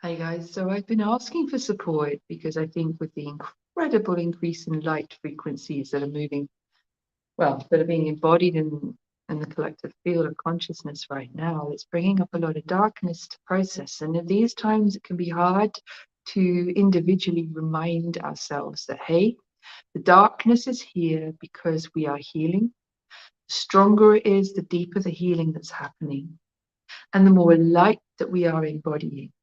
Hi guys, so I've been asking for support because I think with the incredible increase in light frequencies that are moving, well, that are being embodied in the collective field of consciousness right now, it's bringing up a lot of darkness to process. And at these times, it can be hard to individually remind ourselves that, hey, the darkness is here because we are healing. The stronger it is, the deeper the healing that's happening, and the more light that we are embodying.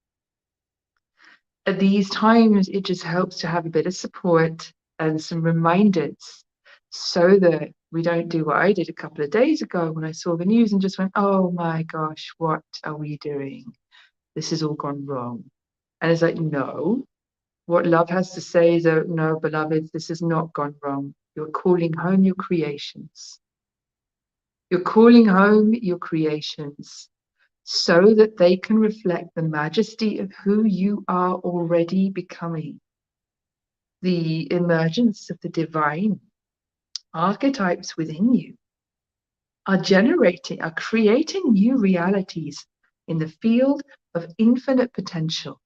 At these times, it just helps to have a bit of support and some reminders so that we don't do what I did a couple of days ago when I saw the news and just went, oh my gosh, what are we doing? This has all gone wrong. And it's like, no, what love has to say is that, no, beloveds, this has not gone wrong. You're calling home your creations. You're calling home your creations so that they can reflect the majesty of who you are already becoming. The emergence of the divine archetypes within you are creating new realities in the field of infinite potential.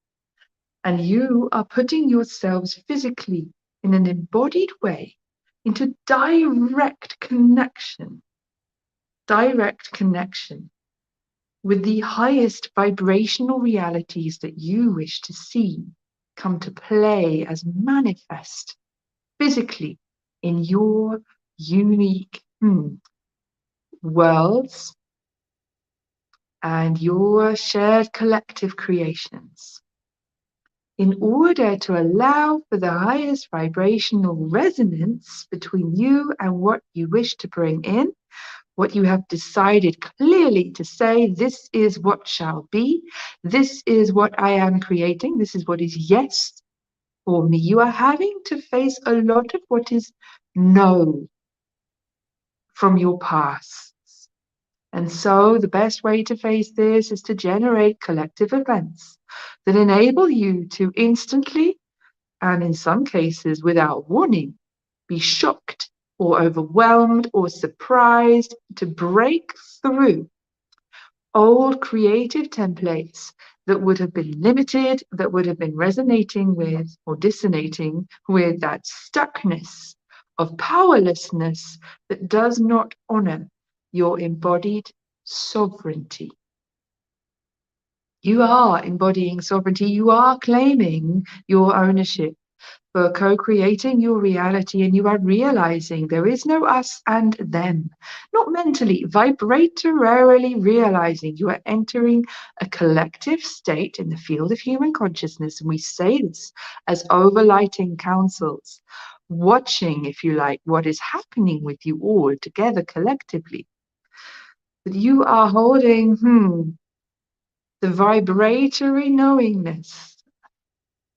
And you are putting yourselves physically in an embodied way into direct connection with the highest vibrational realities that you wish to see come to play as manifest physically in your unique worlds and your shared collective creations. In order to allow for the highest vibrational resonance between you and what you wish to bring in, what you have decided clearly to say, this is what shall be, this is what I am creating, this is what is yes for me. You are having to face a lot of what is no from your past. And so the best way to face this is to generate collective events that enable you to instantly, and in some cases without warning, be shocked or overwhelmed or surprised to break through old creative templates that would have been limited, that would have been resonating with or dissonating with that stuckness of powerlessness that does not honor your embodied sovereignty. You are embodying sovereignty. You are claiming your ownership for co-creating your reality, and you are realizing there is no us and them. Not mentally, vibratorily realizing you are entering a collective state in the field of human consciousness. And we say this as overlighting councils, watching, if you like, what is happening with you all together collectively. But you are holding the vibratory knowingness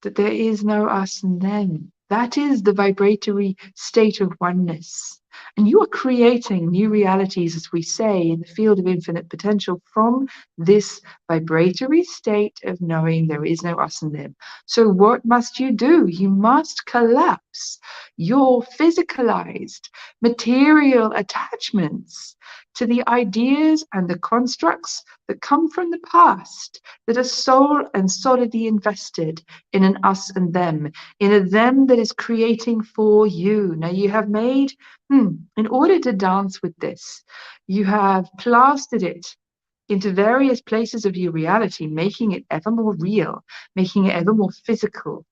that there is no us and them. That is the vibratory state of oneness. And you are creating new realities, as we say, in the field of infinite potential from this vibratory state of knowing there is no us and them. So what must you do? You must collapse your physicalized material attachments to the ideas and the constructs that come from the past, that are soul and solidly invested in an us and them, in a them that is creating for you. Now you have made, in order to dance with this, you have plastered it into various places of your reality, making it ever more real, making it ever more physical.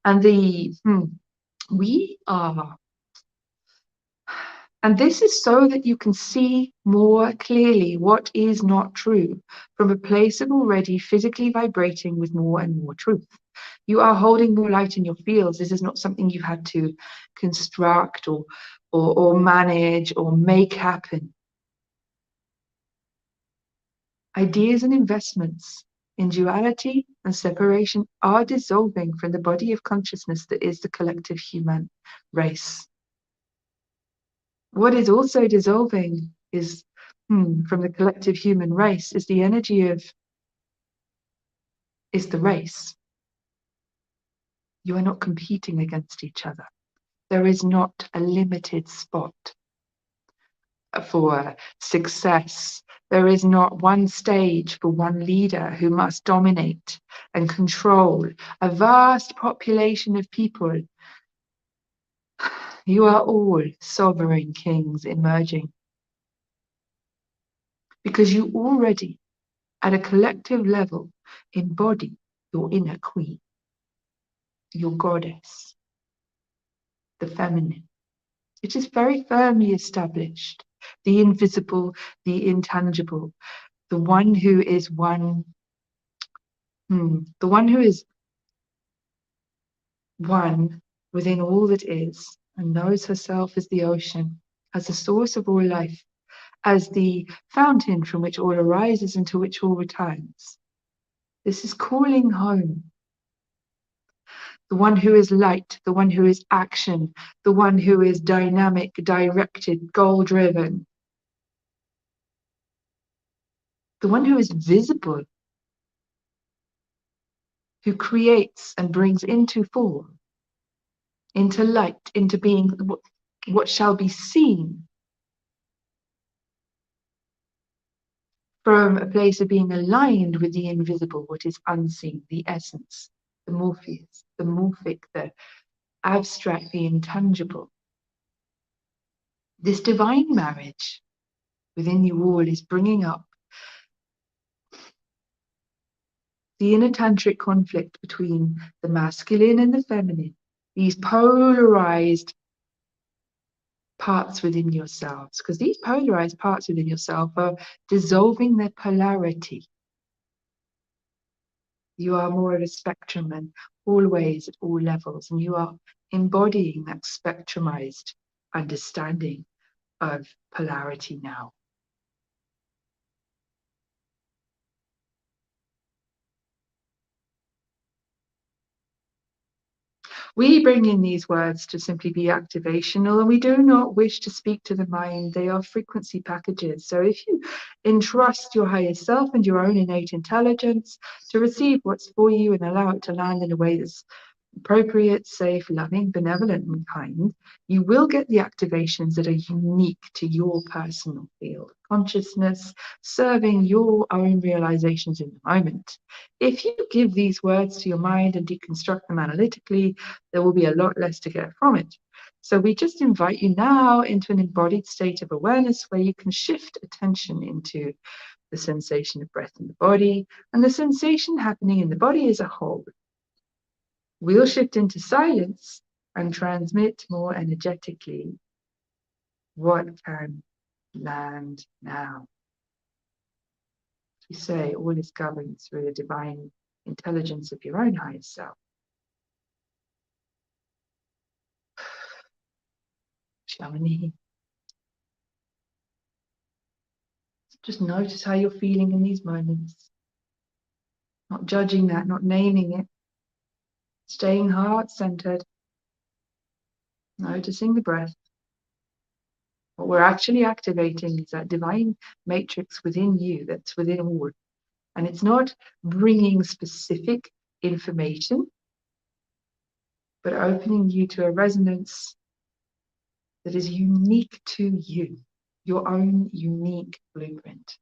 And we are, and this is so that you can see more clearly what is not true from a place of already physically vibrating with more and more truth. You are holding more light in your fields. This is not something you had to construct or manage or make happen. Ideas and investments in duality and separation are dissolving from the body of consciousness that is the collective human race. What is also dissolving is, from the collective human race, is the energy of, is the race. You are not competing against each other. There is not a limited spot. for success. There is not one stage for one leader who must dominate and control a vast population of people. You are all sovereign kings emerging because you already, at a collective level, embody your inner queen, your goddess, the feminine. It is very firmly established, the invisible, the intangible, the one who is the one who is one within all that is, and knows herself as the ocean, as the source of all life, as the fountain from which all arises and to which all returns. This is calling home. The one who is light, the one who is action, the one who is dynamic, directed, goal-driven, the one who is visible, who creates and brings into form, into light, into being what shall be seen, from a place of being aligned with the invisible, what is unseen, the essence, the Morpheus, the morphic, the abstract, the intangible. This divine marriage within you all is bringing up the inner tantric conflict between the masculine and the feminine, these polarized parts within yourselves, because these polarized parts within yourself are dissolving their polarity. You are more of a spectrum and always at all levels, and you are embodying that spectrumized understanding of polarity now. We bring in these words to simply be activational, and we do not wish to speak to the mind. They are frequency packages. So if you entrust your higher self and your own innate intelligence to receive what's for you and allow it to land in a way that's appropriate, safe, loving, benevolent, and kind, you will get the activations that are unique to your personal field of consciousness, serving your own realizations in the moment. If you give these words to your mind and deconstruct them analytically, there will be a lot less to get from it. So we just invite you now into an embodied state of awareness where you can shift attention into the sensation of breath in the body and the sensation happening in the body as a whole. We'll shift into silence and transmit more energetically what can land now. As we say, all is governed through the divine intelligence of your own highest self. Shamini. Just notice how you're feeling in these moments. Not judging that, not naming it. Staying heart-centered. Noticing the breath. What we're actually activating is that divine matrix within you that's within all. And it's not bringing specific information, but opening you to a resonance that is unique to you, your own unique blueprint.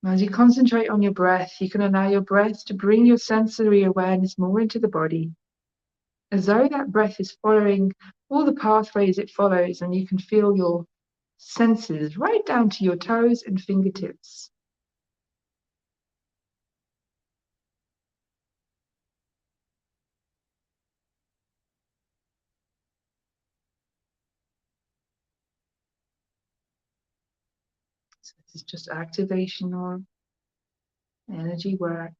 As you concentrate on your breath, you can allow your breath to bring your sensory awareness more into the body, as though that breath is following all the pathways it follows, and you can feel your senses right down to your toes and fingertips. So this is just activational energy work.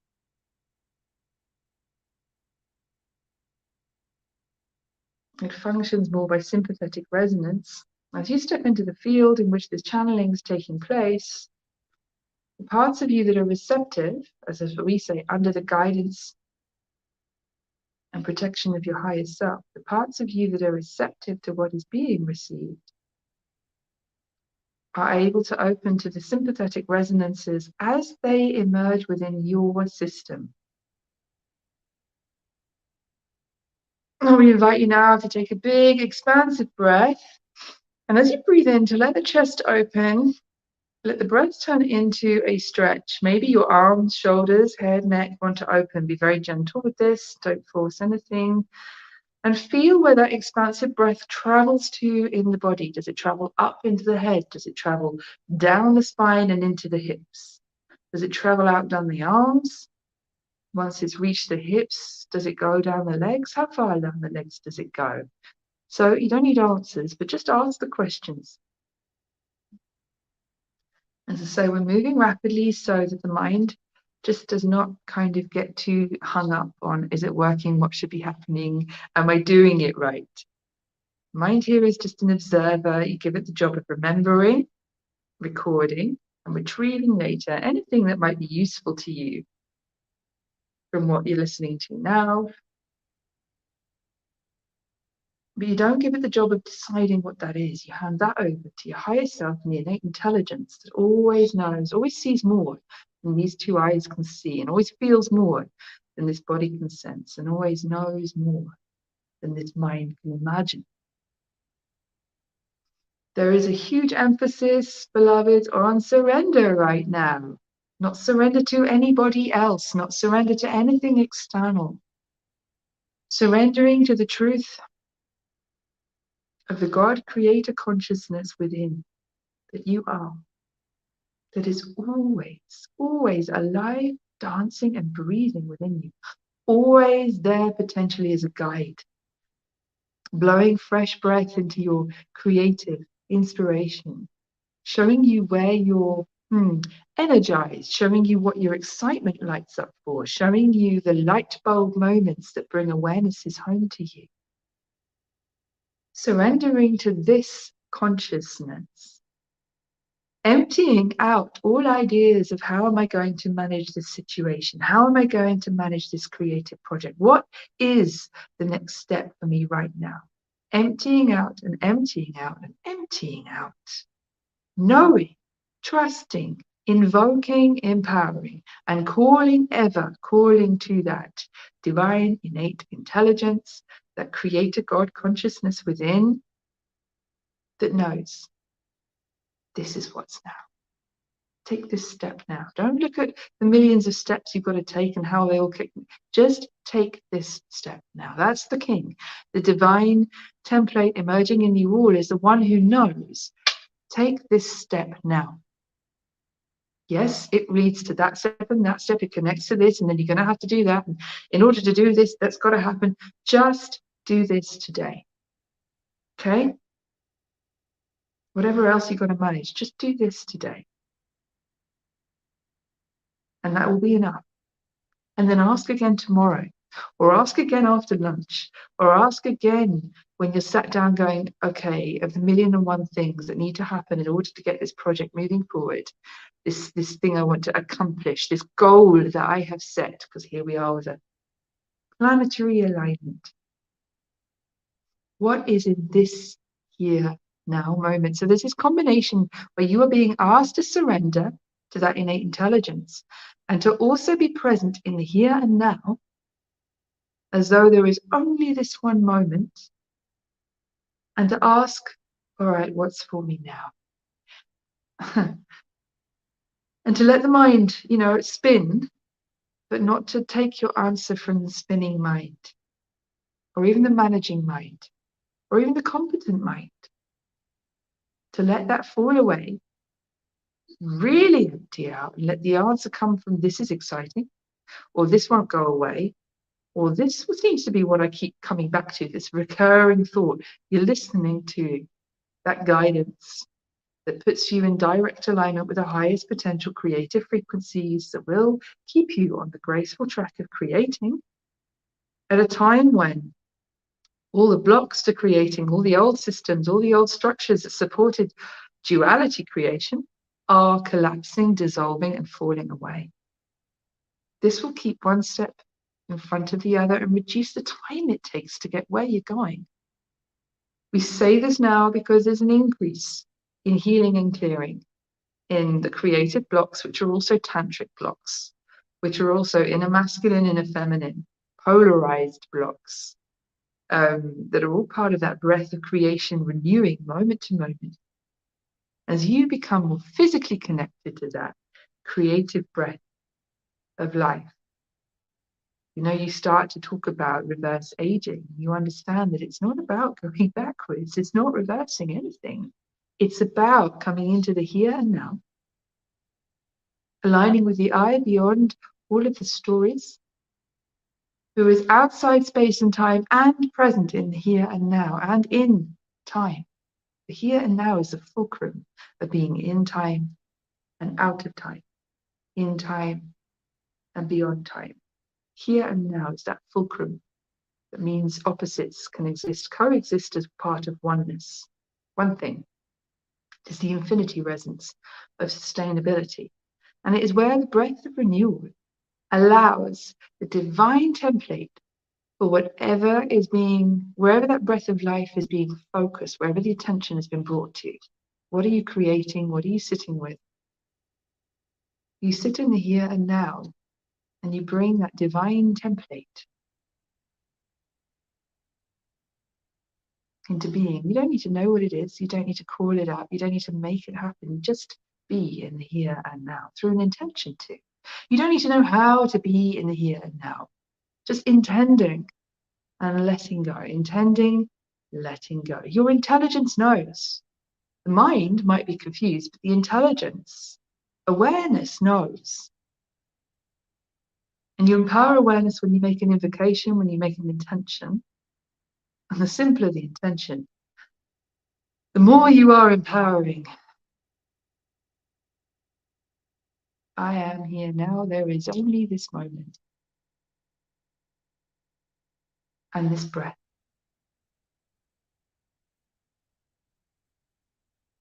It functions more by sympathetic resonance. As you step into the field in which this channeling is taking place, the parts of you that are receptive, as we say, under the guidance and protection of your higher self, the parts of you that are receptive to what is being received, are able to open to the sympathetic resonances as they emerge within your system. And we invite you now to take a big, expansive breath. And as you breathe in, to let the chest open, let the breath turn into a stretch. Maybe your arms, shoulders, head, neck want to open. Be very gentle with this. Don't force anything. And feel where that expansive breath travels to in the body. Does it travel up into the head? Does it travel down the spine and into the hips? Does it travel out down the arms? Once it's reached the hips, does it go down the legs? How far down the legs does it go? So you don't need answers, but just ask the questions. As I say, we're moving rapidly so that the mind just does not kind of get too hung up on, is it working? What should be happening? Am I doing it right? Mind here is just an observer. You give it the job of remembering, recording, and retrieving later anything that might be useful to you from what you're listening to now. But you don't give it the job of deciding what that is. You hand that over to your higher self and the innate intelligence that always knows, always sees more than these two eyes can see, and always feels more than this body can sense, and always knows more than this mind can imagine. There is a huge emphasis, beloveds, on surrender right now. Not surrender to anybody else, not surrender to anything external. Surrendering to the truth of the God creator consciousness within that you are, that is always alive, dancing and breathing within you, always there potentially as a guide, blowing fresh breath into your creative inspiration, showing you where you're energized, showing you what your excitement lights up for, showing you the light bulb moments that bring awarenesses home to you. Surrendering to this consciousness, emptying out all ideas of how am I going to manage this situation? How am I going to manage this creative project? What is the next step for me right now? Emptying out and emptying out and emptying out. Knowing, trusting, invoking, empowering, and calling to that divine innate intelligence, that creator God consciousness within that knows this is what's now. Take this step now. Don't look at the millions of steps you've got to take and how they all kick. Just take this step now. That's the king. The divine template emerging in you all is the one who knows. Take this step now. Yes, it leads to that step and that step. It connects to this, and then you're going to have to do that. And in order to do this, that's got to happen. Just do this today. Okay? Whatever else you've got to manage, just do this today. And that will be enough. And then ask again tomorrow, or ask again after lunch, or ask again when you're sat down going, okay, of the 1,000,001 things that need to happen in order to get this project moving forward, this thing I want to accomplish, this goal that I have set, because here we are with a planetary alignment. What is in this here now moment? So there's this combination where you are being asked to surrender to that innate intelligence and to also be present in the here and now, as though there is only this one moment, and to ask, all right, what's for me now? And to let the mind, spin, but not to take your answer from the spinning mind, or even the managing mind, or even the competent mind. To let that fall away, really empty out, and let the answer come from this is exciting, or this won't go away, or this seems to be what I keep coming back to, this recurring thought. You're listening to that guidance that puts you in direct alignment with the highest potential creative frequencies that will keep you on the graceful track of creating at a time when all the blocks to creating, all the old systems, all the old structures that supported duality creation are collapsing, dissolving, and falling away. This will keep one step in front of the other and reduce the time it takes to get where you're going. We say this now because there's an increase in healing and clearing, in the creative blocks, which are also tantric blocks, which are also inner masculine, inner feminine, polarized blocks, that are all part of that breath of creation, renewing moment to moment. As you become more physically connected to that creative breath of life, you start to talk about reverse aging. You understand that it's not about going backwards. It's not reversing anything. It's about coming into the here and now, aligning with the I beyond all of the stories, who is outside space and time and present in the here and now and in time. The here and now is the fulcrum of being in time and out of time, in time and beyond time. Here and now is that fulcrum that means opposites can coexist as part of oneness. One thing is the infinity resonance of sustainability. And it is where the breath of renewal allows the divine template for wherever that breath of life is being focused, wherever the attention has been brought to. What are you creating? What are you sitting with? You sit in the here and now, and you bring that divine template into being. You don't need to know what it is. You don't need to call it out. You don't need to make it happen. Just be in the here and now through an intention too. You don't need to know how to be in the here and now. Just intending and letting go. Intending, letting go. Your intelligence knows. The mind might be confused, but the intelligence, awareness knows. And you empower awareness when you make an invocation, when you make an intention. And the simpler the intention, the more you are empowering. I am here now. There is only this moment. And this breath.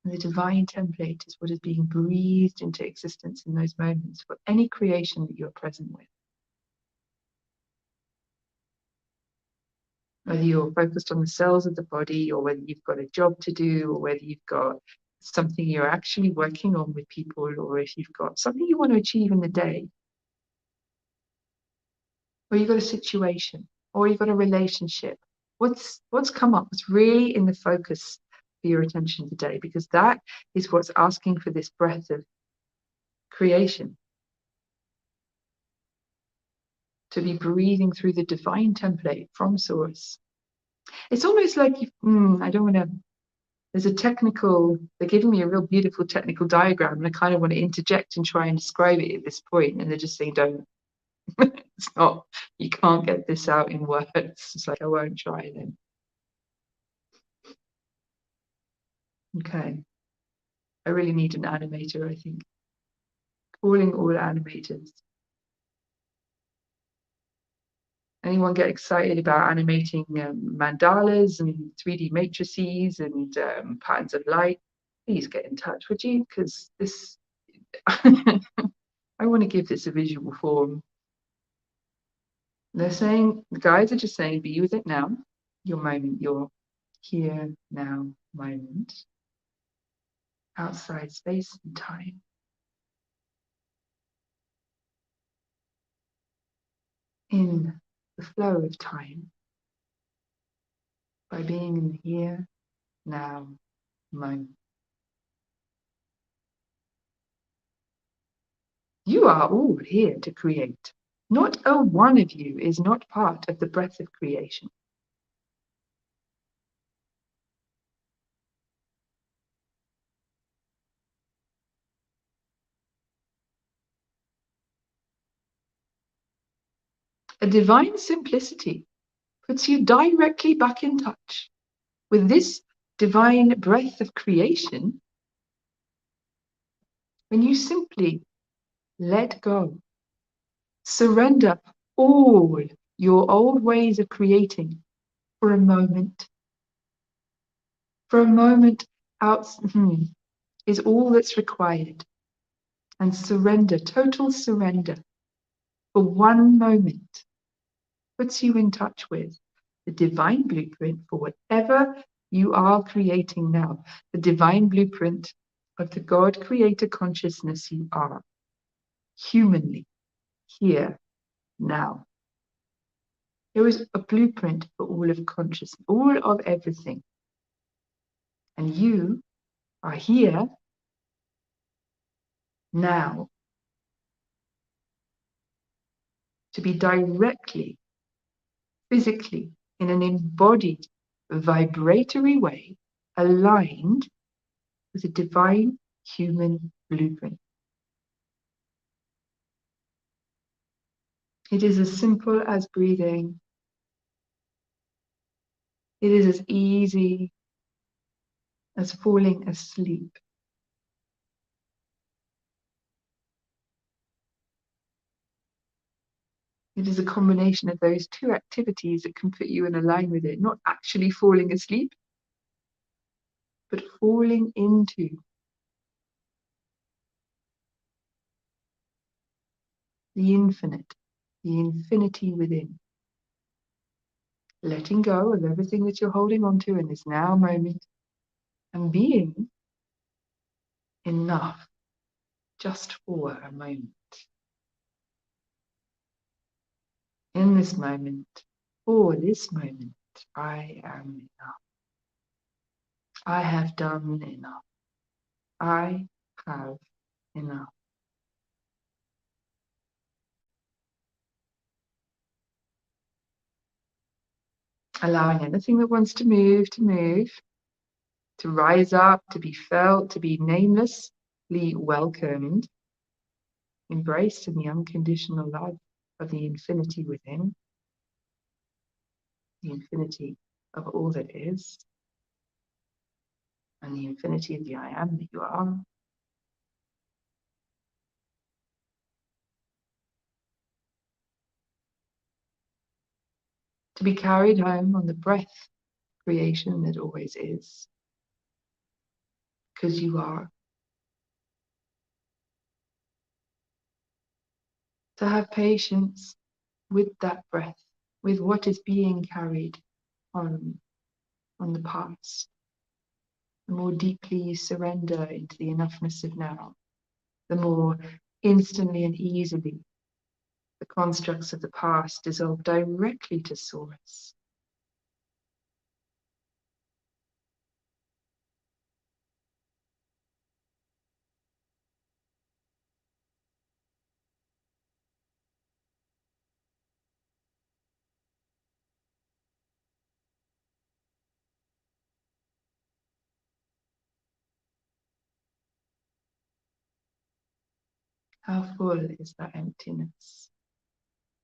And the divine template is what is being breathed into existence in those moments for any creation that you're present with. Whether you're focused on the cells of the body, or whether you've got a job to do, or whether you've got something you're actually working on with people, or if you've got something you want to achieve in the day, or you've got a situation, or you've got a relationship, what's come up, what's really in the focus for your attention today, because that is what's asking for this breath of creation, to be breathing through the divine template from source. It's almost like there's a technical, they're giving me a real beautiful technical diagram, and I kind of want to interject and try and describe it at this point, and they're just saying, don't. It's not, you can't get this out in words. It's like, I won't try then. Okay. I really need an animator, I think. Calling all animators. Anyone get excited about animating mandalas and 3D matrices and patterns of light? Please get in touch, would you? Because this, I want to give this a visual form. They're saying, the guides are just saying, be with it now, your moment, your here, now moment, outside space and time. In the flow of time, by being in the here, now moment. You are all here to create. Not a one of you is not part of the breath of creation. A divine simplicity puts you directly back in touch with this divine breath of creation when you simply let go, surrender all your old ways of creating for a moment. For a moment out is all that's required. And surrender, total surrender, for one moment puts you in touch with the divine blueprint for whatever You are creating now the divine blueprint of the God creator consciousness you are, humanly, here, now. There is a blueprint for all of consciousness, all of everything. And you are here now to be directly, physically, in an embodied, vibratory way, aligned with a divine human blueprint. It is as simple as breathing. It is as easy as falling asleep. It is a combination of those two activities that can put you in a line with it, not actually falling asleep, but falling into the infinite, the infinity within. Letting go of everything that you're holding on to in this now moment and being enough just for a moment. In this moment, for this moment, I am enough. I have done enough. I have enough. Allowing anything that wants to move, to rise up, to be felt, to be namelessly welcomed, embraced in the unconditional love of the infinity within, the infinity of all that is, and the infinity of the I am that you are. To be carried home on the breath creation that always is, because you are. To have patience with that breath, with what is being carried on the past. The more deeply you surrender into the enoughness of now, the more instantly and easily the constructs of the past dissolve directly to source. How full is that emptiness?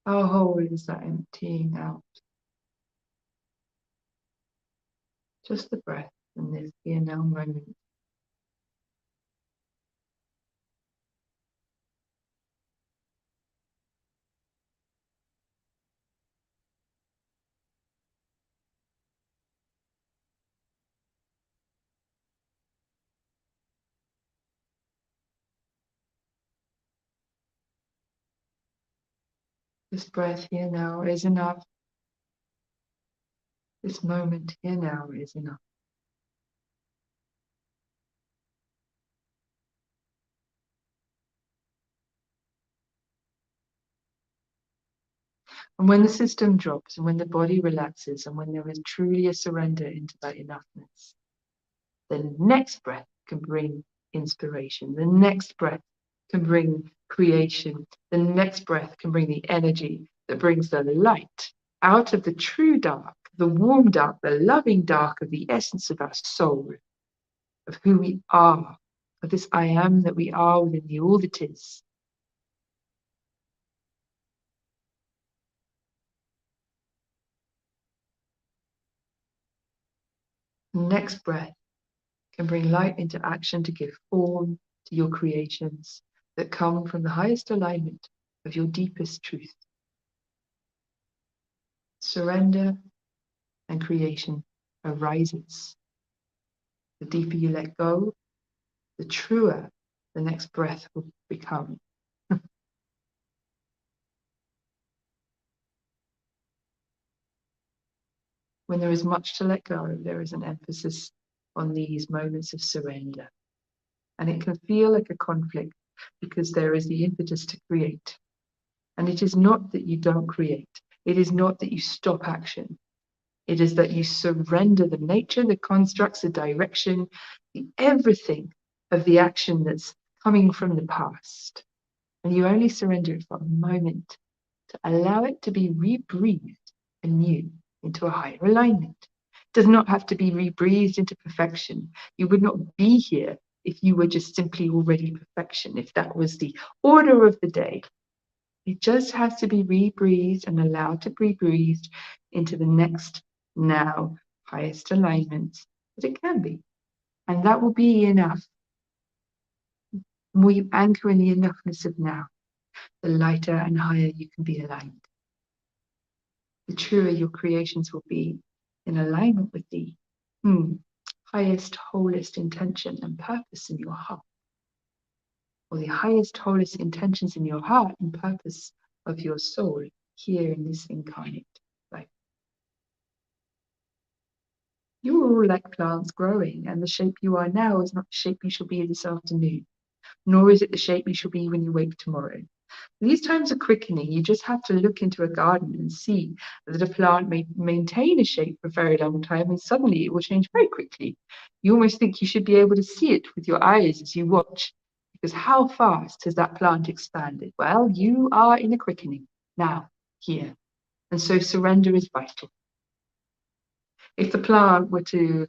How whole is that emptying out? Just the breath in this here now moment. This breath here now is enough. This moment here now is enough. And when the system drops and when the body relaxes and when there is truly a surrender into that enoughness, the next breath can bring inspiration. The next breath can bring creation. The next breath can bring the energy that brings the light out of the true dark, the warm dark, the loving dark of the essence of our soul, of who we are, of this I am that we are within the all that is. The next breath can bring light into action to give form to your creations that come from the highest alignment of your deepest truth. Surrender and creation arises. The deeper you let go, the truer the next breath will become. When there is much to let go, there is an emphasis on these moments of surrender. And it can feel like a conflict because there is the impetus to create. And it is not that you don't create. It is not that you stop action. It is that you surrender the nature, the constructs, the direction, the everything of the action that's coming from the past. And you only surrender it for a moment to allow it to be rebreathed anew into a higher alignment. It does not have to be rebreathed into perfection. You would not be here if you were just simply already perfection, if that was the order of the day. It just has to be rebreathed and allowed to be breathed into the next now highest alignment that it can be. And that will be enough. The more you anchor in the enoughness of now, the lighter and higher you can be aligned. The truer your creations will be in alignment with the highest, wholest intention and purpose in your heart, or the highest, wholest intentions in your heart and purpose of your soul here in this incarnate life. You are all like plants growing, and the shape you are now is not the shape you shall be this afternoon, nor is it the shape you shall be when you wake tomorrow. These times are quickening. You just have to look into a garden and see that a plant may maintain a shape for a very long time, and suddenly it will change very quickly. You almost think you should be able to see it with your eyes as you watch, because how fast has that plant expanded? Well, you are in a quickening now, here. And so surrender is vital. If the plant were to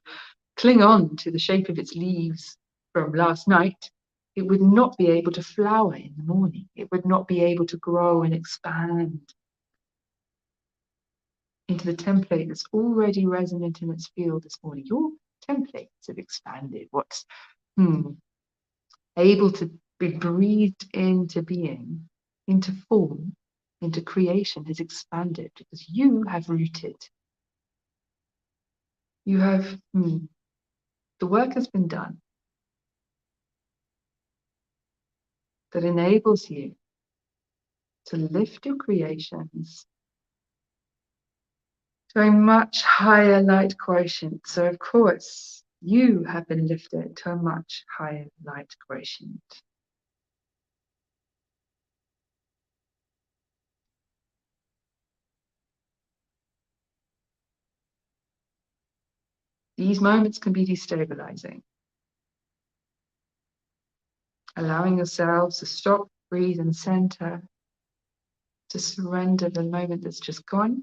cling on to the shape of its leaves from last night, it would not be able to flower in the morning. It would not be able to grow and expand into the template that's already resonant in its field this morning. Your templates have expanded. What's able to be breathed into being, into form, into creation has expanded because you have rooted. You have, the work has been done that enables you to lift your creations to a much higher light quotient. So of course, you have been lifted to a much higher light quotient. These moments can be destabilizing. Allowing yourselves to stop, breathe, and center, to surrender the moment that's just gone,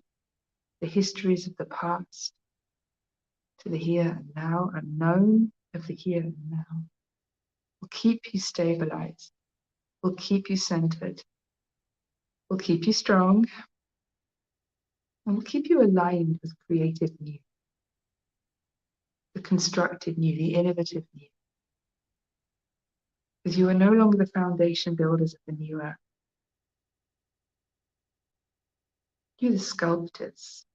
the histories of the past, to the here and now, unknown of the here and now, will keep you stabilized, will keep you centered, will keep you strong, and will keep you aligned with creative new, the constructive new, the innovative new. Because you are no longer the foundation builders of the new earth. You're the sculptors.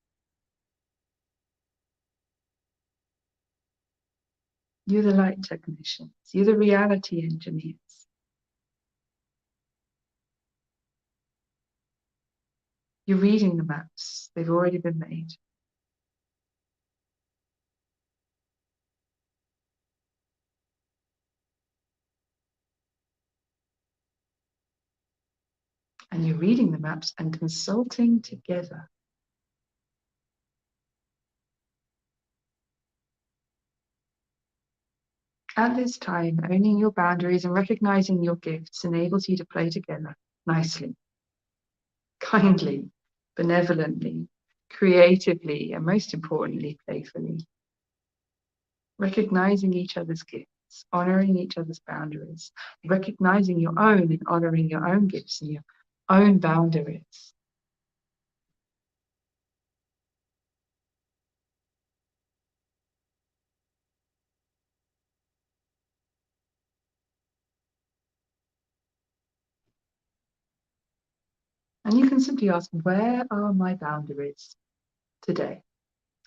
You're the light technicians. You're the reality engineers. You're reading the maps. They've already been made. And you're reading the maps and consulting together. At this time, owning your boundaries and recognizing your gifts enables you to play together nicely, kindly, benevolently, creatively, and most importantly, playfully. Recognizing each other's gifts, honoring each other's boundaries, recognizing your own and honoring your own gifts and your own boundaries. And you can simply ask, where are my boundaries today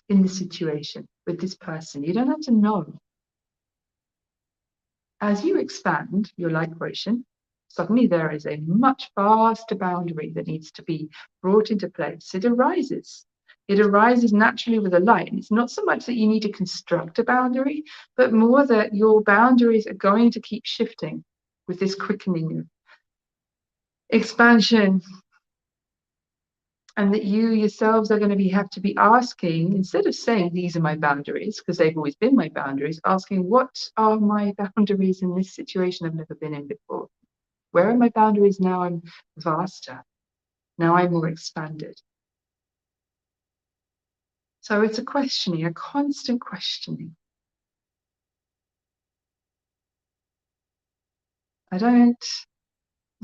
in this situation with this person? You don't have to know. As you expand your light quotient, suddenly there is a much vaster boundary that needs to be brought into place. It arises. It arises naturally with a light. And it's not so much that you need to construct a boundary, but more that your boundaries are going to keep shifting with this quickening of expansion. And that you yourselves are going to have to be asking, instead of saying these are my boundaries, because they've always been my boundaries, asking what are my boundaries in this situation I've never been in before? Where are my boundaries now? I'm vaster. Now I'm more expanded. So it's a questioning, a constant questioning.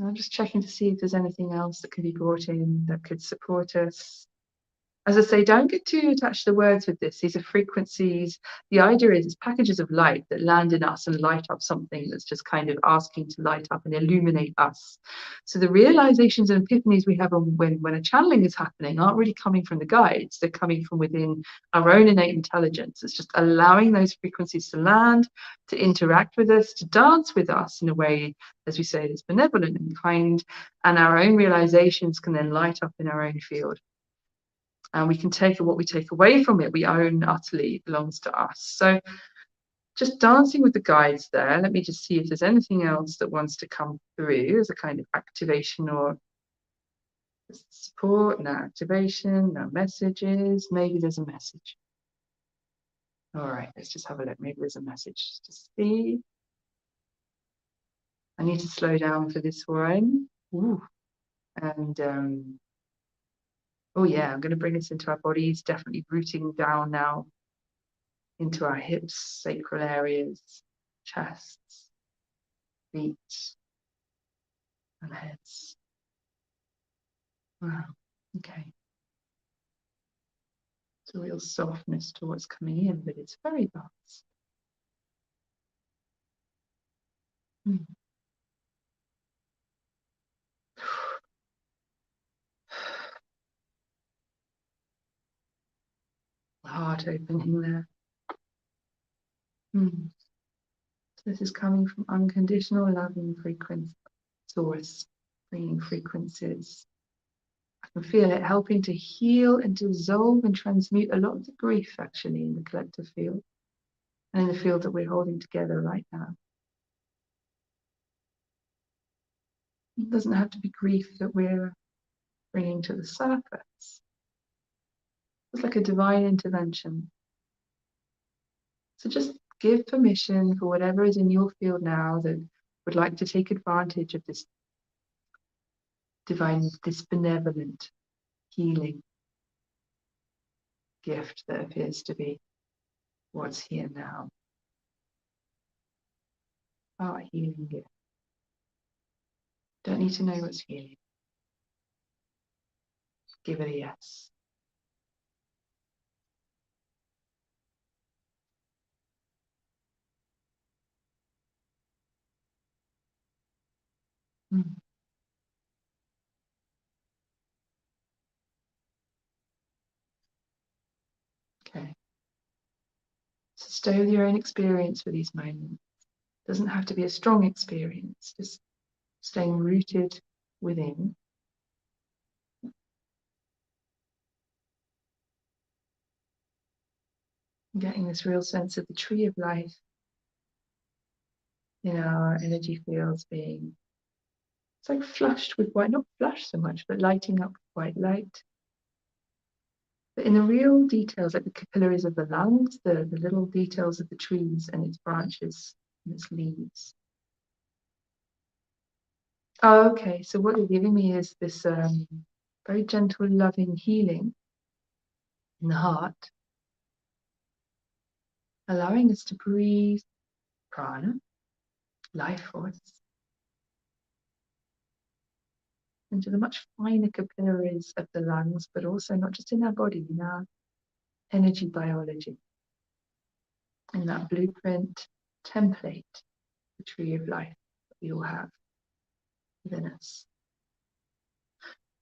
I'm just checking to see if there's anything else that could be brought in that could support us. As I say, don't get too attached to the words with this. These are frequencies. The idea is it's packages of light that land in us and light up something that's just kind of asking to light up and illuminate us. So the realizations and epiphanies we have when a channeling is happening aren't really coming from the guides. They're coming from within our own innate intelligence. It's just allowing those frequencies to land, to interact with us, to dance with us in a way, as we say, that's benevolent and kind. And our own realizations can then light up in our own field. And we can take what we take away from it, we own utterly, it belongs to us. So just dancing with the guides there. Let me just see if there's anything else that wants to come through as a kind of activation or support. No activation, no messages. Maybe there's a message. All right, let's just have a look. Maybe there's a message to see. I need to slow down for this one. Ooh. And oh yeah, I'm going to bring this into our bodies, definitely rooting down now into our hips, sacral areas, chests, feet, and heads. Wow, okay. It's a real softness to what's coming in, but it's very vast. Heart opening there. So this is coming from unconditional loving frequency source, bringing frequencies. I can feel it helping to heal and dissolve and transmute a lot of the grief actually in the collective field and in the field that we're holding together right now. It doesn't have to be grief that we're bringing to the surface. It's like a divine intervention. So just give permission for whatever is in your field now that would like to take advantage of this divine, this benevolent healing gift that appears to be what's here now. Our healing gift. Don't need to know what's healing. Give it a yes. Okay. So stay with your own experience for these moments. It doesn't have to be a strong experience, just staying rooted within. Getting this real sense of the tree of life in our energy fields being, it's like flushed with white, not flushed so much, but lighting up with white light. But in the real details, like the capillaries of the lungs, the little details of the trees and its branches and its leaves. Oh, okay, so what you're giving me is this very gentle, loving healing in the heart, allowing us to breathe prana, life force, into the much finer capillaries of the lungs, but also not just in our body, in our energy biology, in that blueprint template, the tree of life that we all have within us.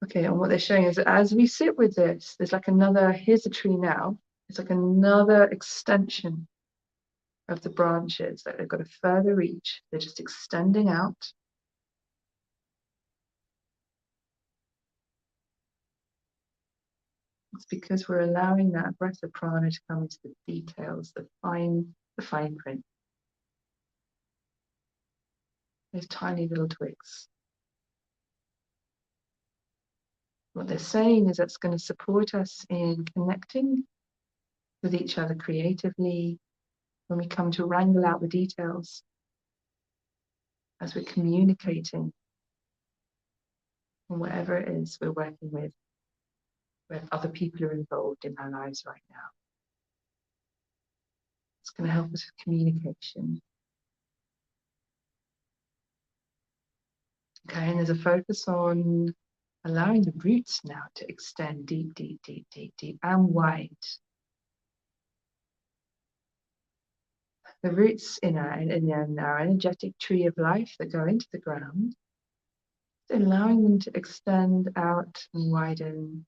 Okay, and what they're showing is that as we sit with this, there's like another, here's a tree now, it's like another extension of the branches, that they've got a further reach, they're just extending out. It's because we're allowing that breath of prana to come into the details, the fine print. Those tiny little twigs. What they're saying is that's going to support us in connecting with each other creatively when we come to wrangle out the details, as we're communicating on whatever it is we're working with, where other people are involved in our lives right now. It's going to help us with communication. Okay, and there's a focus on allowing the roots now to extend deep, deep, deep, deep, deep, and wide. The roots in our energetic tree of life that go into the ground, allowing them to extend out and widen.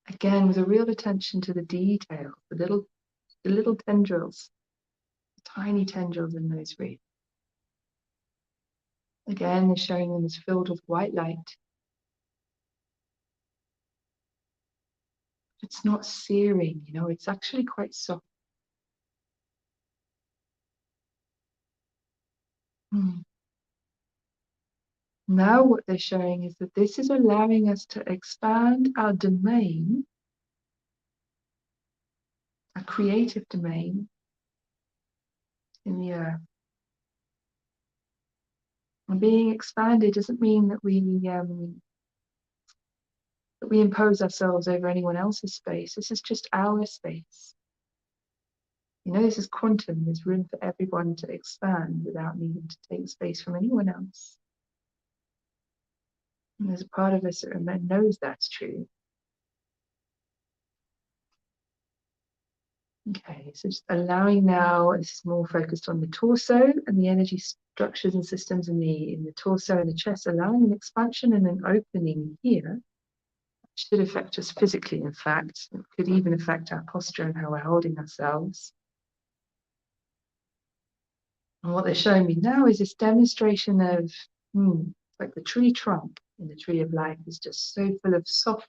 Again, with a real attention to the detail, the little tendrils, the tiny tendrils in those roots. Again, they're showing them as filled with white light. It's not searing, it's actually quite soft. Now what they're showing is that this is allowing us to expand our domain, our creative domain in the earth. And being expanded doesn't mean that we impose ourselves over anyone else's space. This is just our space. This is quantum. There's room for everyone to expand without needing to take space from anyone else. And there's a part of us that knows that's true. Okay, so just allowing now, this is more focused on the torso and the energy structures and systems in the torso and the chest, allowing an expansion and an opening here. Should affect us physically, in fact. It could even affect our posture and how we're holding ourselves. And what they're showing me now is this demonstration of, like the tree trunk in the tree of life is just so full of soft,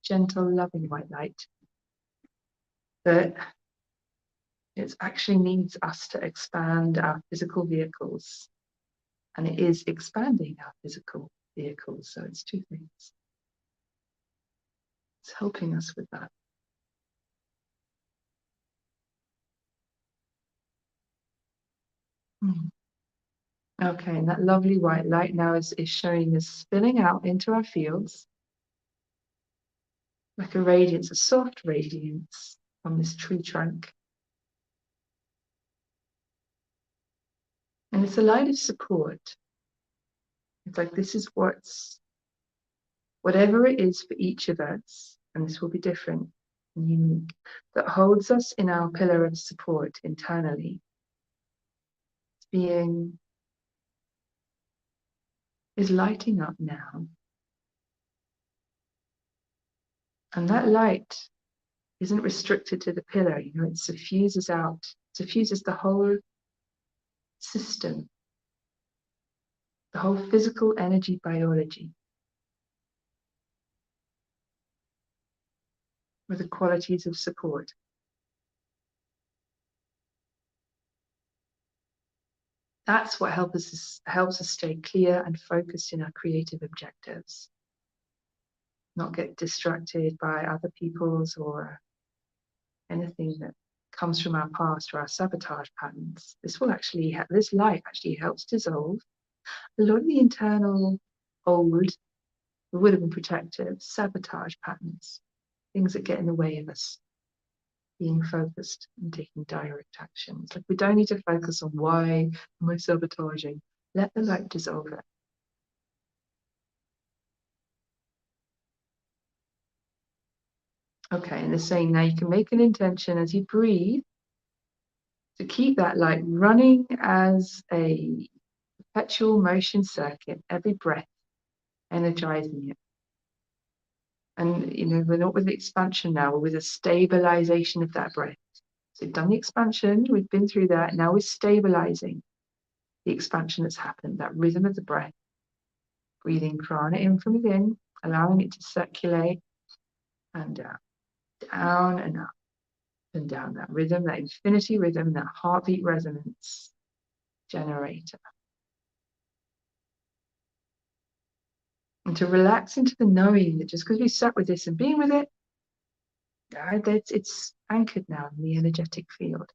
gentle, loving white light that it actually needs us to expand our physical vehicles. And it is expanding our physical vehicles. So it's two things. It's helping us with that. Okay, and that lovely white light now is showing us spilling out into our fields like a radiance, a soft radiance from this tree trunk. And it's a light of support. It's like this is whatever it is for each of us, and this will be different and unique, that holds us in our pillar of support internally. Is lighting up now. And that light isn't restricted to the pillar, it suffuses out, suffuses the whole system, the whole physical energy biology, with the qualities of support. That's what helps us stay clear and focused in our creative objectives. Not get distracted by other people's or anything that comes from our past or our sabotage patterns. This light actually helps dissolve a lot of the internal old, that would have been protective, sabotage patterns, things that get in the way of us being focused and taking direct actions. Like we don't need to focus on why am I sabotaging. Let the light dissolve it. Okay, and they're saying now you can make an intention as you breathe to keep that light running as a perpetual motion circuit, every breath, energizing it. And we're not with the expansion now, we're with a stabilization of that breath. So we've done the expansion, we've been through that, now we're stabilizing the expansion that's happened, that rhythm of the breath. Breathing prana in from within, allowing it to circulate and down and up and down, that rhythm, that infinity rhythm, that heartbeat resonance generator. And to relax into the knowing that just because we sat with this and being with it, it's anchored now in the energetic field.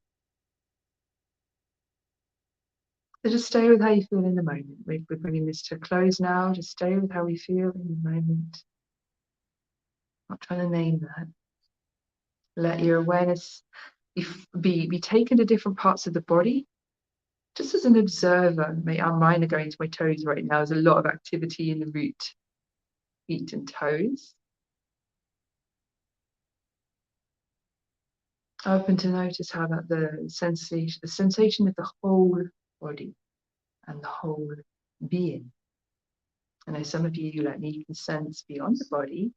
So just stay with how you feel in the moment. We're bringing this to a close now. Just stay with how we feel in the moment. Not trying to name that. Let your awareness be taken to different parts of the body. Just as an observer, our mind are going to my toes right now. There's a lot of activity in the root, feet and toes. Open to notice how that the sensation of the whole body and the whole being. I know some of you, like me, can sense beyond the body.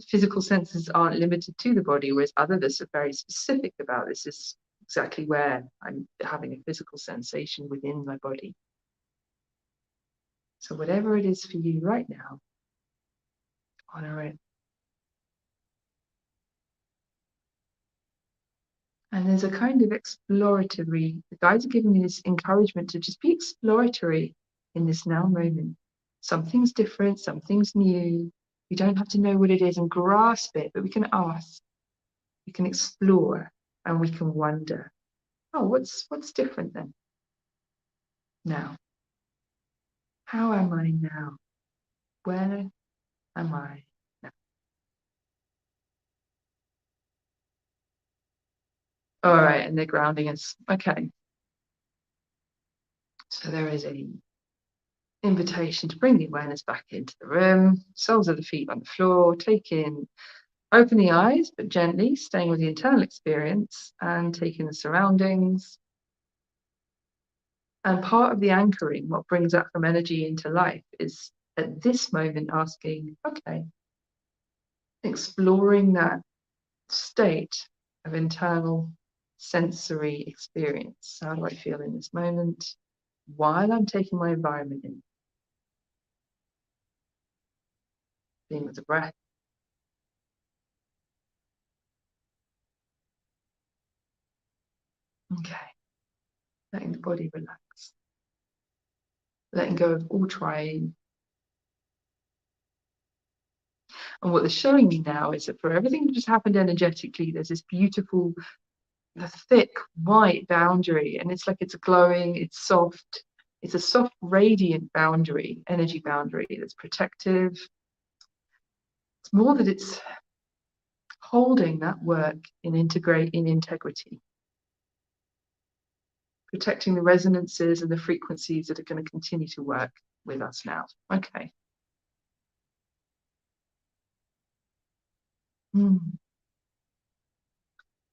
Physical senses aren't limited to the body, whereas others are very specific about this. Is exactly where I'm having a physical sensation within my body. So whatever it is for you right now, honor it. And there's a kind of exploratory, the guides are giving me this encouragement to just be exploratory in this now moment. Something's different, something's new. We don't have to know what it is and grasp it, but we can ask, we can explore, and we can wonder, oh, what's different then? Now, how am I now? Where am I now? All right, and they're grounding us. Okay. So there is a invitation to bring the awareness back into the room, soles of the feet on the floor, open the eyes, but gently, staying with the internal experience and taking the surroundings. And part of the anchoring, what brings that from energy into life, is at this moment asking, okay, exploring that state of internal sensory experience. How do I feel in this moment while I'm taking my environment in? Being with the breath. Okay. Letting the body relax. Letting go of all trying. And what they're showing me now is that for everything that just happened energetically, there's this beautiful, thick, white boundary. And it's like it's glowing, it's soft. It's a soft, radiant boundary, energy boundary that's protective. It's more that it's holding that work in integrity. Protecting the resonances and the frequencies that are going to continue to work with us now. Okay. Now,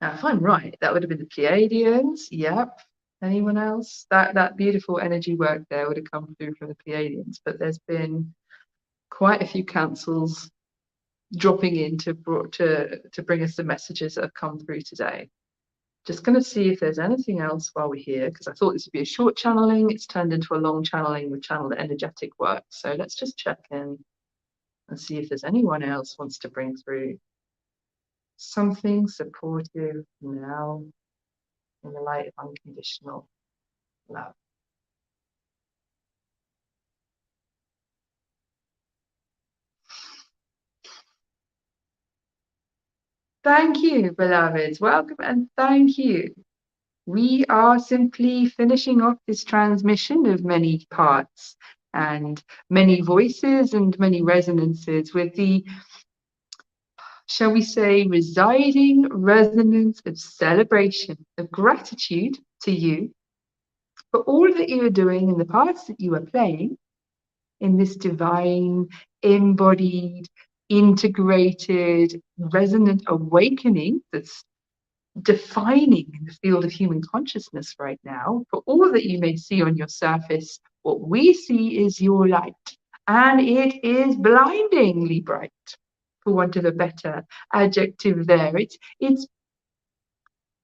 if I'm right, that would have been the Pleiadians. Yep. Anyone else? That beautiful energy work there would have come through from the Pleiadians, but there's been quite a few councils dropping in to bring us the messages that have come through today. Just going to see if there's anything else while we're here, because I thought this would be a short channeling. It's turned into a long channeling with channeled energetic work. So let's just check in and see if there's anyone else wants to bring through something supportive now in the light of unconditional love. Thank you, beloveds. Welcome and thank you. We are simply finishing off this transmission of many parts and many voices and many resonances with the, shall we say, residing resonance of celebration, of gratitude to you for all that you are doing and the parts that you are playing in this divine, embodied, integrated, resonant awakening that's defining in the field of human consciousness right now. For all that you may see on your surface, what we see is your light, and it is blindingly bright, for want of a better adjective there. It's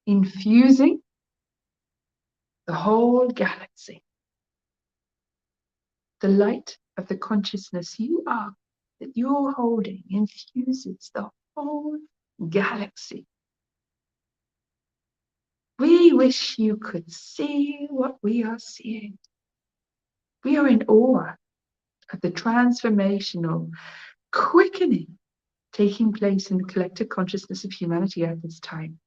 infusing the whole galaxy. The light of the consciousness you are, that you're holding, infuses the whole galaxy. We wish you could see what we are seeing. We are in awe of the transformational quickening taking place in the collective consciousness of humanity at this time.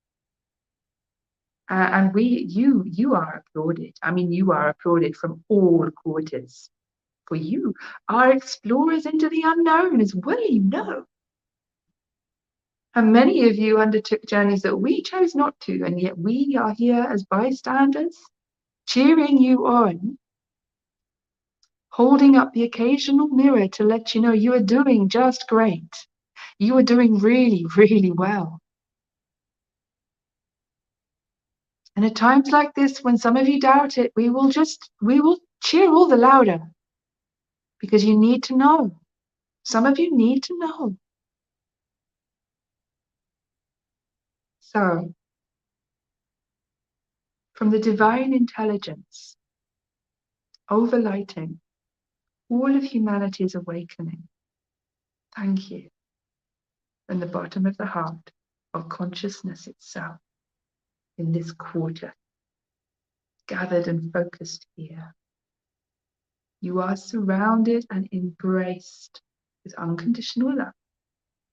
And you are applauded. I mean, you are applauded from all quarters. For you are explorers into the unknown, as well you know. And many of you undertook journeys that we chose not to, and yet we are here as bystanders, cheering you on, holding up the occasional mirror to let you know you are doing just great. You are doing really, really well. And at times like this, when some of you doubt it, we will cheer all the louder, because you need to know. Some of you need to know. So, from the divine intelligence, overlighting all of humanity's awakening, thank you from the bottom of the heart of consciousness itself in this quarter, gathered and focused here. You are surrounded and embraced with unconditional love,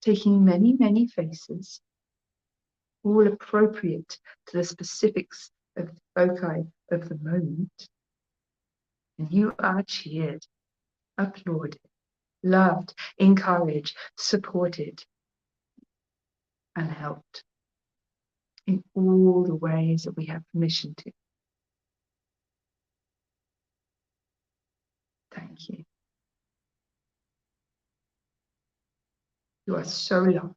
taking many, many faces, all appropriate to the specifics of the foci of the moment. And you are cheered, applauded, loved, encouraged, supported, and helped in all the ways that we have permission to. Thank you. You are so loved.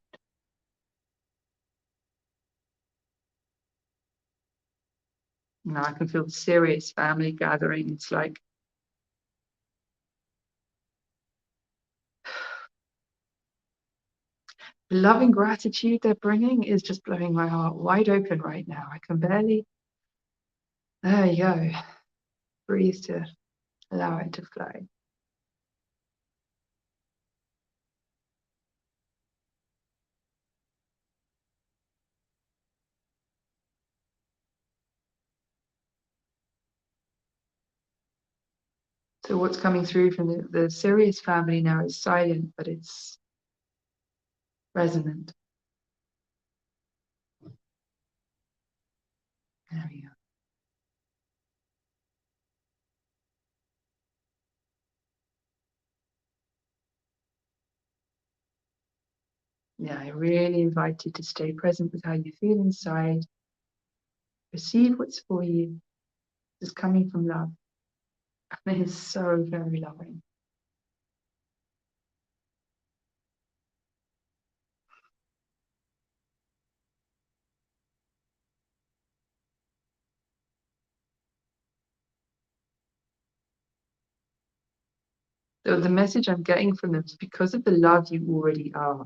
Now I can feel the serious family gathering. It's like the love and gratitude they're bringing is just blowing my heart wide open right now. I can barely, there you go, breathe to allow it to flow. So what's coming through from the Sirius family now is silent, but it's resonant. There we go. Yeah, I really invite you to stay present with how you feel inside. Receive what's for you. It's coming from love. And it is so very loving. The message I'm getting from them is because of the love you already are,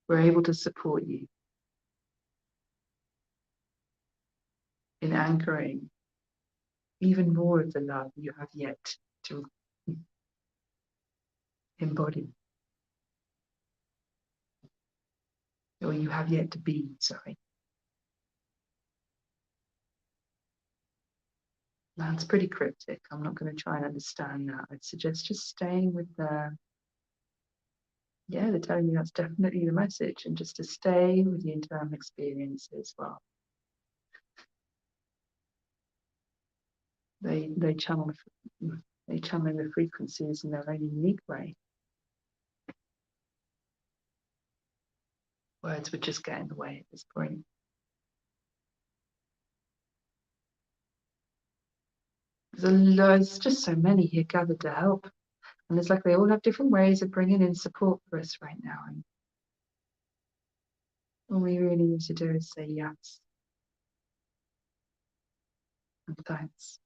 we're able to support you in anchoring even more of the love you have yet to embody, or you have yet to be, sorry. That's pretty cryptic. I'm not going to try and understand that. I'd suggest just staying with yeah, they're telling me that's definitely the message, and just to stay with the internal experience as well. They channel the frequencies in their own unique way. Words would just get in the way at this point. There's just so many here gathered to help, and it's like they all have different ways of bringing in support for us right now. And all we really need to do is say yes and thanks.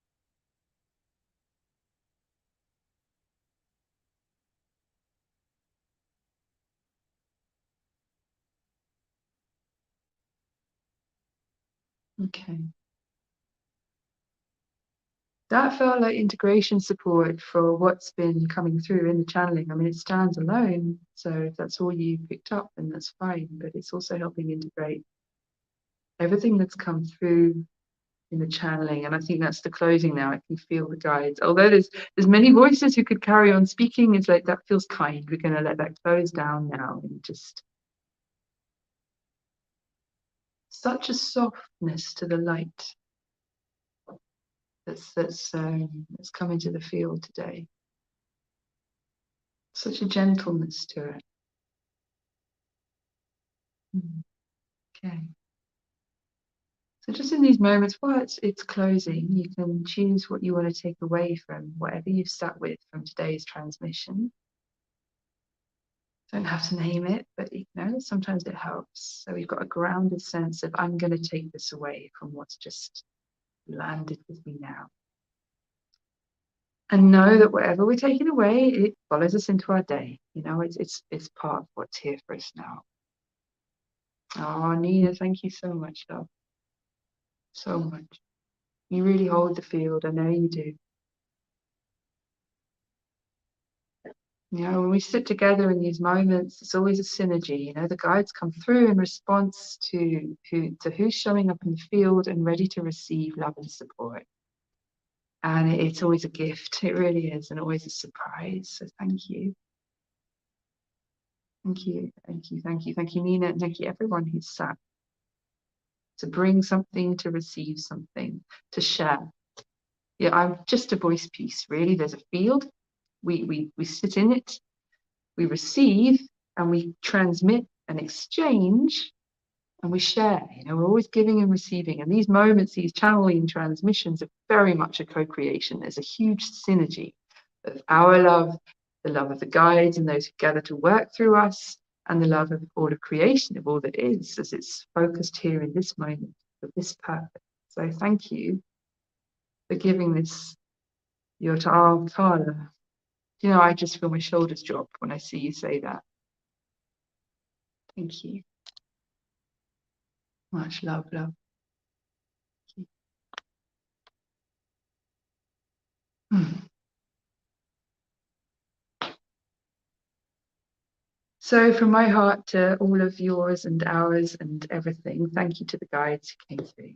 Okay. That felt like integration support for what's been coming through in the channeling. I mean, it stands alone, so if that's all you picked up, then that's fine, but it's also helping integrate everything that's come through in the channeling. And I think that's the closing now. I can feel the guides. Although there's many voices who could carry on speaking, it's like that feels kind. We're going to let that close down now and just such a softness to the light that's come into the field today. Such a gentleness to it. Okay. So just in these moments, while it's closing, you can choose what you want to take away from whatever you've sat with from today's transmission. Don't have to name it, but you know, sometimes it helps. So we've got a grounded sense of I'm going to take this away from what's just landed with me now. And know that whatever we're taking away, it follows us into our day. You know, it's part of what's here for us now. Oh, Nina, thank you so much, love. So much. You really hold the field. I know you do. You know, when we sit together in these moments, it's always a synergy. You know, the guides come through in response to who's showing up in the field and ready to receive love and support. And it's always a gift. It really is, and always a surprise. So thank you. Thank you, thank you, thank you, thank you, Nina, and thank you everyone who's sat to bring something, to receive something, to share. Yeah, I'm just a voice piece, really. There's a field. We sit in it, we receive, and we transmit and exchange, and we share. You know, we're always giving and receiving. And these moments, these channeling transmissions are very much a co-creation. There's a huge synergy of our love, the love of the guides and those who gather to work through us, and the love of all of creation, of all that is, as it's focused here in this moment for this purpose. So thank you for giving this your Tala. You know, I just feel my shoulders drop when I see you say that. Thank you. Much love, love. So from my heart to all of yours and ours and everything, thank you to the guides who came through.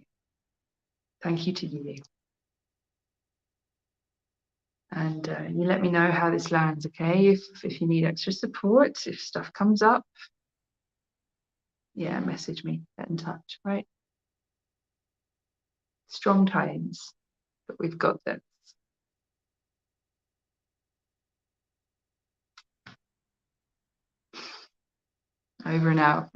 Thank you to you. And you let me know how this lands, okay? If you need extra support, if stuff comes up, yeah, message me, get in touch, right? Strong times, but we've got this. Over and out.